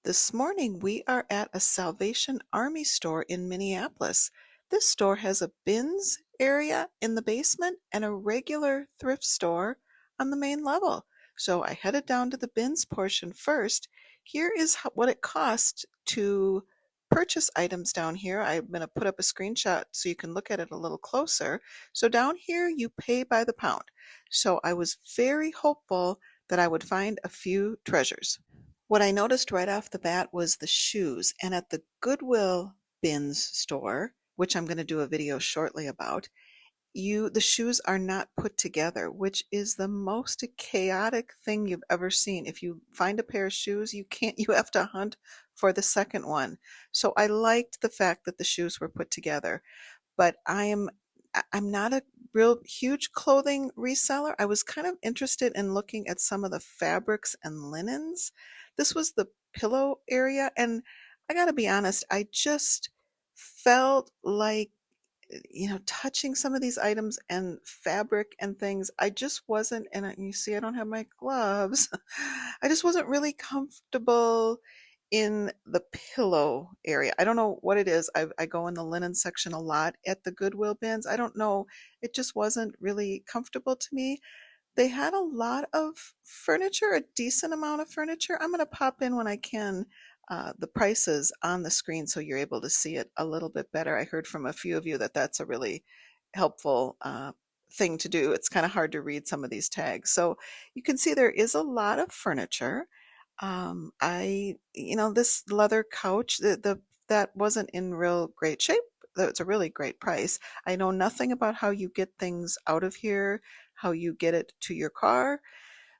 This morning, we are at a Salvation Army store in Minneapolis. This store has a bins area in the basement and a regular thrift store on the main level. So I headed down to the bins portion first. Here is what it cost to purchase items down here. I'm going to put up a screenshot so you can look at it a little closer. So down here, you pay by the pound. So I was very hopeful that I would find a few treasures. What I noticed right off the bat was the shoes, and at the Goodwill bins store, which I'm going to do a video shortly about, the shoes are not put together, which is the most chaotic thing you've ever seen. If you find a pair of shoes, you have to hunt for the second one. So I liked the fact that the shoes were put together, but I'm not a real huge clothing reseller. I was kind of interested in looking at some of the fabrics and linens. This was the pillow area, and I got to be honest, I just felt like touching some of these items and fabric and things, I just wasn't, and you see, I don't have my gloves. I just wasn't really comfortable in the pillow area. I don't know what it is. I go in the linen section a lot at the Goodwill bins. I don't know. It just wasn't really comfortable to me. They had a lot of furniture, a decent amount of furniture. I'm going to pop in when I can the prices on the screen so you're able to see it a little bit better. I heard from a few of you that that's a really helpful thing to do. It's kind of hard to read some of these tags. So you can see there is a lot of furniture. This leather couch, that wasn't in real great shape. It's a really great price. I know nothing about how you get things out of here, how you get it to your car.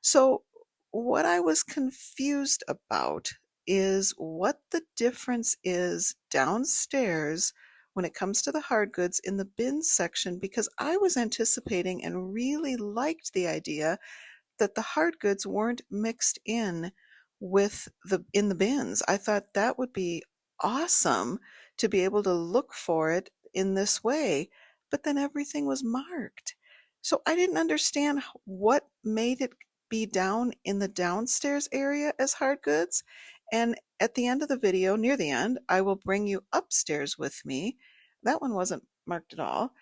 So what I was confused about is what the difference is downstairs when it comes to the hard goods in the bin section, because I was anticipating and really liked the idea that the hard goods weren't mixed in with the bins. I thought that would be awesome to be able to look for it in this way, but then everything was marked. So I didn't understand what made it be down in the downstairs area as hard goods. And at the end of the video, near the end, I will bring you upstairs with me. That one wasn't marked at all.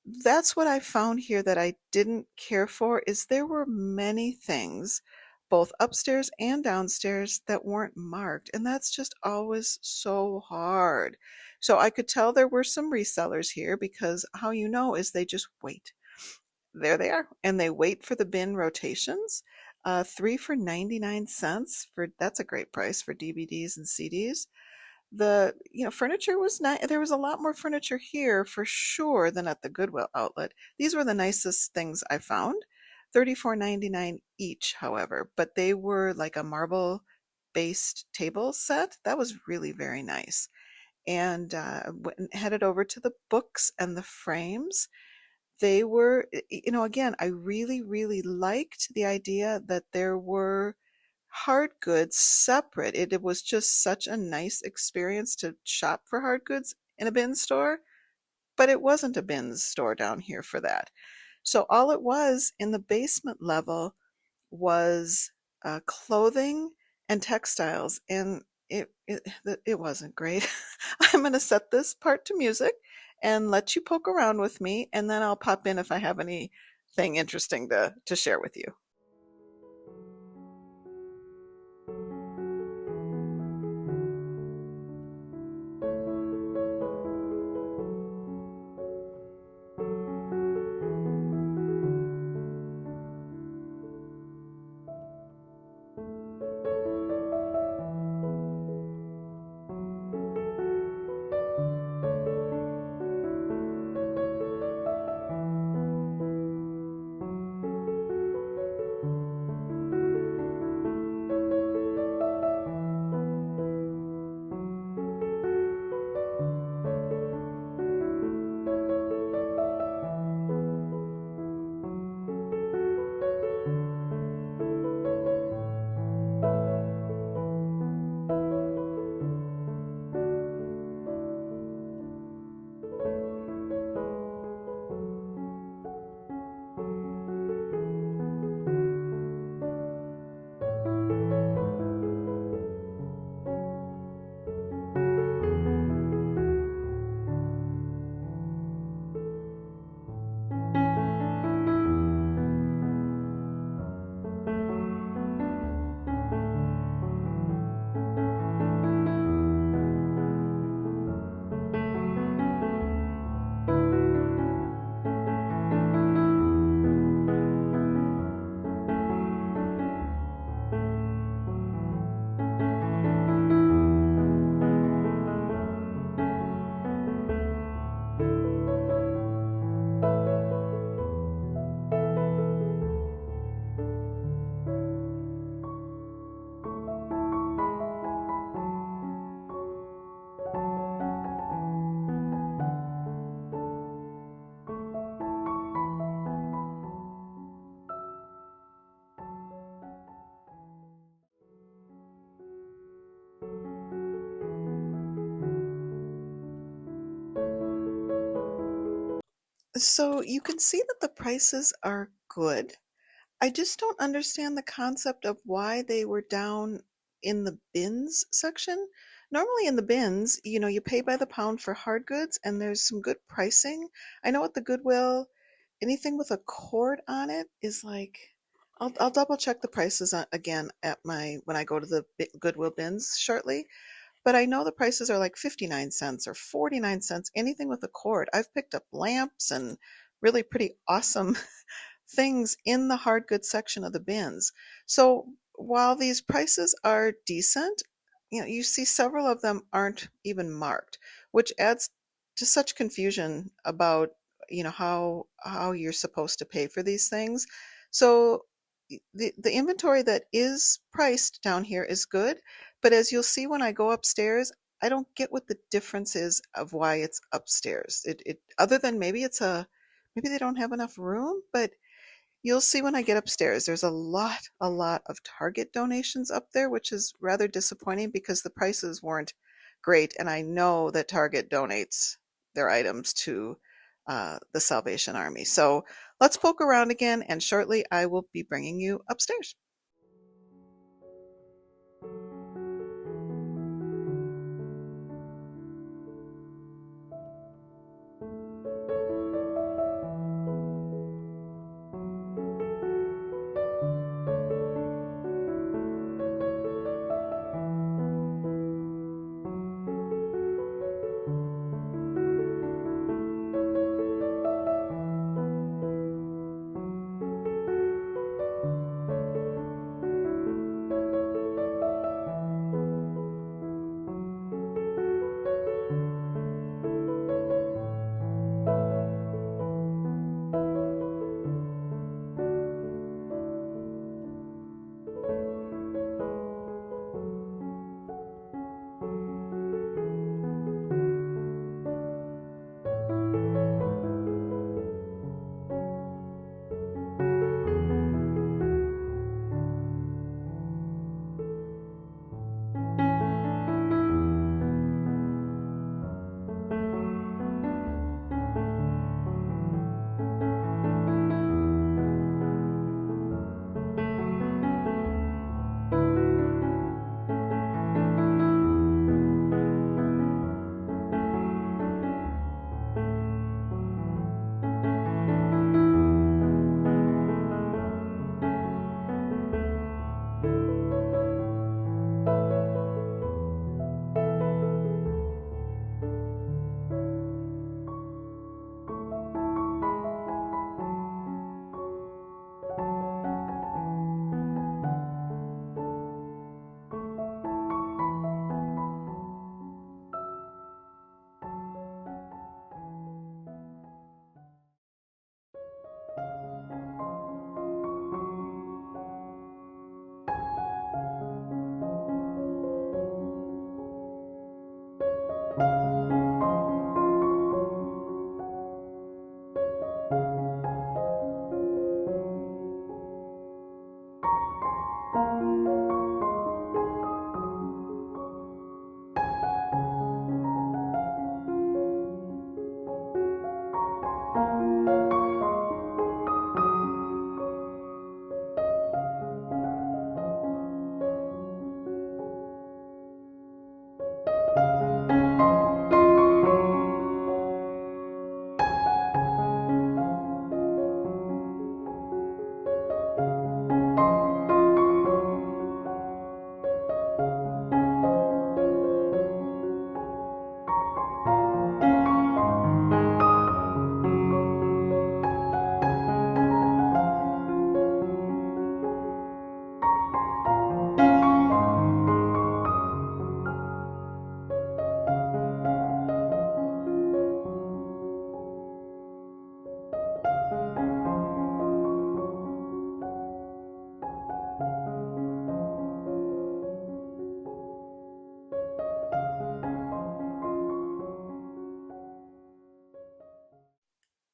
That's what I found here that I didn't care for, is there were many things, both upstairs and downstairs, that weren't marked, and that's just always so hard. So I could tell there were some resellers here, because how you know is they just wait. There they are, and they wait for the bin rotations. Three for 99 cents, for that's a great price for DVDs and CDs. Furniture was nice. There was a lot more furniture here for sure than at the Goodwill outlet. These were the nicest things I found. 34.99 each, however, but they were like a marble based table set. That was really very nice. And headed over to the books and the frames. They were, again, I really, really liked the idea that there were hard goods separate. It was just such a nice experience to shop for hard goods in a bin store, but it wasn't a bin store down here for that. So all it was in the basement level was clothing and textiles, and it wasn't great. I'm going to set this part to music and let you poke around with me, and then I'll pop in if I have anything interesting to share with you. So you can see that the prices are good. I just don't understand the concept of why they were down in the bins section. Normally in the bins, you pay by the pound for hard goods and there's some good pricing. I know at the Goodwill, anything with a cord on it is like I'll double check the prices again at my when I go to the Goodwill bins shortly, but I know the prices are like 59 cents or 49 cents, anything with a cord. I've picked up lamps and really pretty awesome things in the hard goods section of the bins. So while these prices are decent, you see several of them aren't even marked, which adds to such confusion about how you're supposed to pay for these things. So the inventory that is priced down here is good, but as you'll see when I go upstairs, I don't get what the difference is of why it's upstairs. It other than maybe they don't have enough room, but you'll see when I get upstairs, there's a lot of Target donations up there, which is rather disappointing because the prices weren't great. And I know that Target donates their items to the Salvation Army. So let's poke around again, and shortly I will be bringing you upstairs.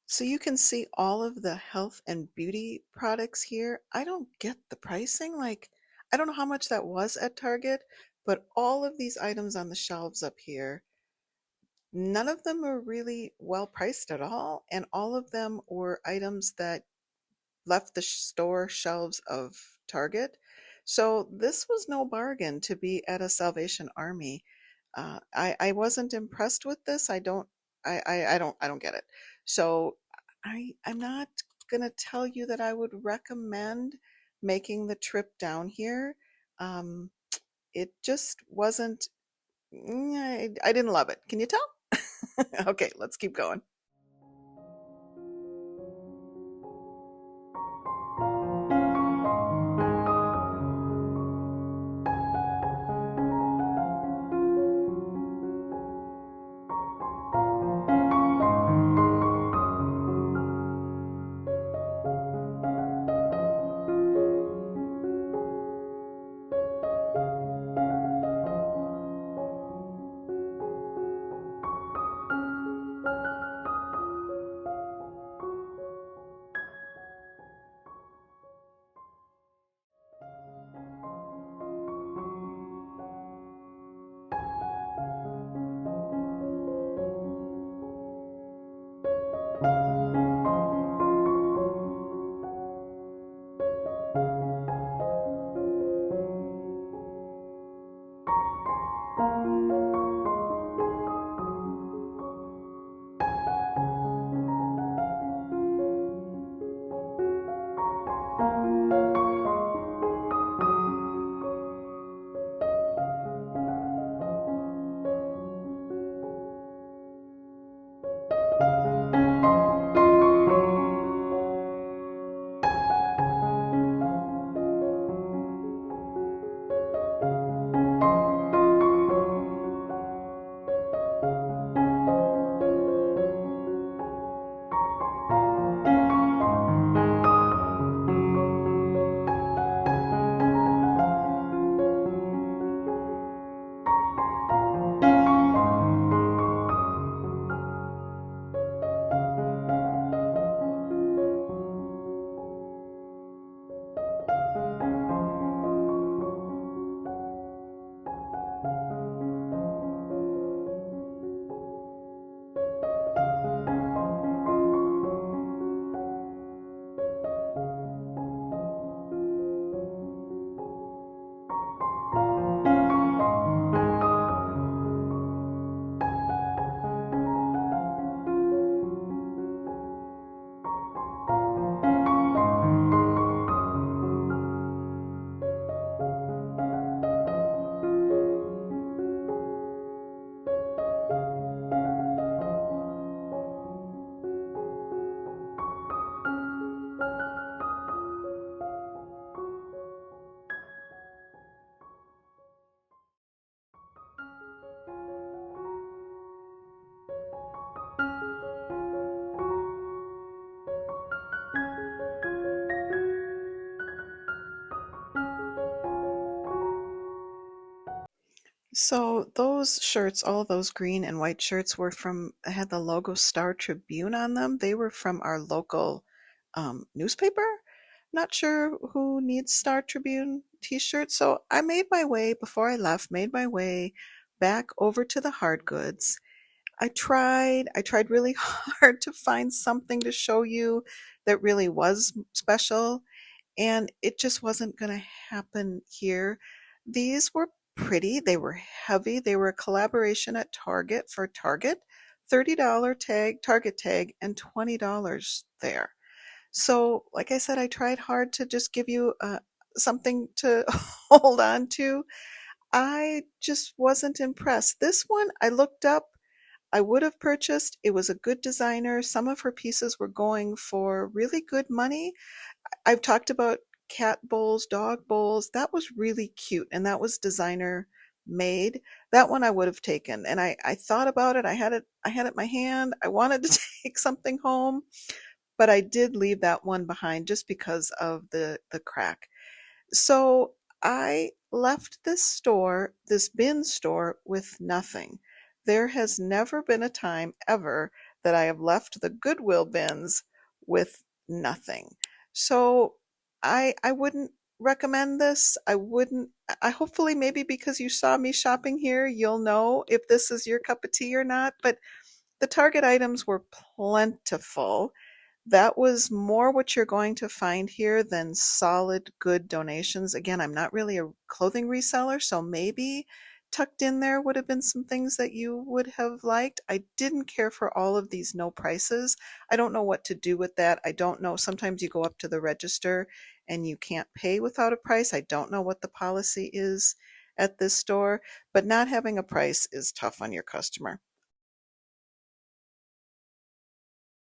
So you can see all of the health and beauty products here. I don't get the pricing. Like, I don't know how much that was at Target, but all of these items on the shelves up here None of them are really well priced at all, and all of them were items that left the store shelves of Target. So this was no bargain to be at a Salvation Army. I wasn't impressed with this. I don't get it. So I'm not gonna tell you that I would recommend making the trip down here. Um, it just wasn't. I didn't love it. Can you tell? Okay, let's keep going. So those shirts, all of those green and white shirts were from, had the logo Star Tribune on them. They were from our local newspaper. Not sure who needs Star Tribune t-shirts. So I made my way, before I left, made my way back over to the hard goods. I tried really hard to find something to show you that really was special, and it just wasn't going to happen here. These were pretty, they were heavy, they were a collaboration at Target for Target, $30 tag, Target tag, and $20 there. So, like I said, I tried hard to just give you something to hold on to. I just wasn't impressed. This one I looked up, I would have purchased. It was a good designer. Some of her pieces were going for really good money. I've talked about cat bowls, dog bowls. That was really cute, and that was designer made. That one I would have taken. And I thought about it. I had it in my hand. I wanted to take something home, but I did leave that one behind just because of the crack. So I left this store, this bin store, with nothing. There has never been a time ever that I have left the Goodwill bins with nothing. So I wouldn't recommend this. I wouldn't. I hopefully maybe because you saw me shopping here, you'll know if this is your cup of tea or not. But the Target items were plentiful. That was more what you're going to find here than solid good donations. Again, I'm not really a clothing reseller, so maybe tucked in there would have been some things that you would have liked. I didn't care for all of these no prices. I don't know what to do with that. I don't know. Sometimes you go up to the register and you can't pay without a price. I don't know what the policy is at this store, but not having a price is tough on your customer.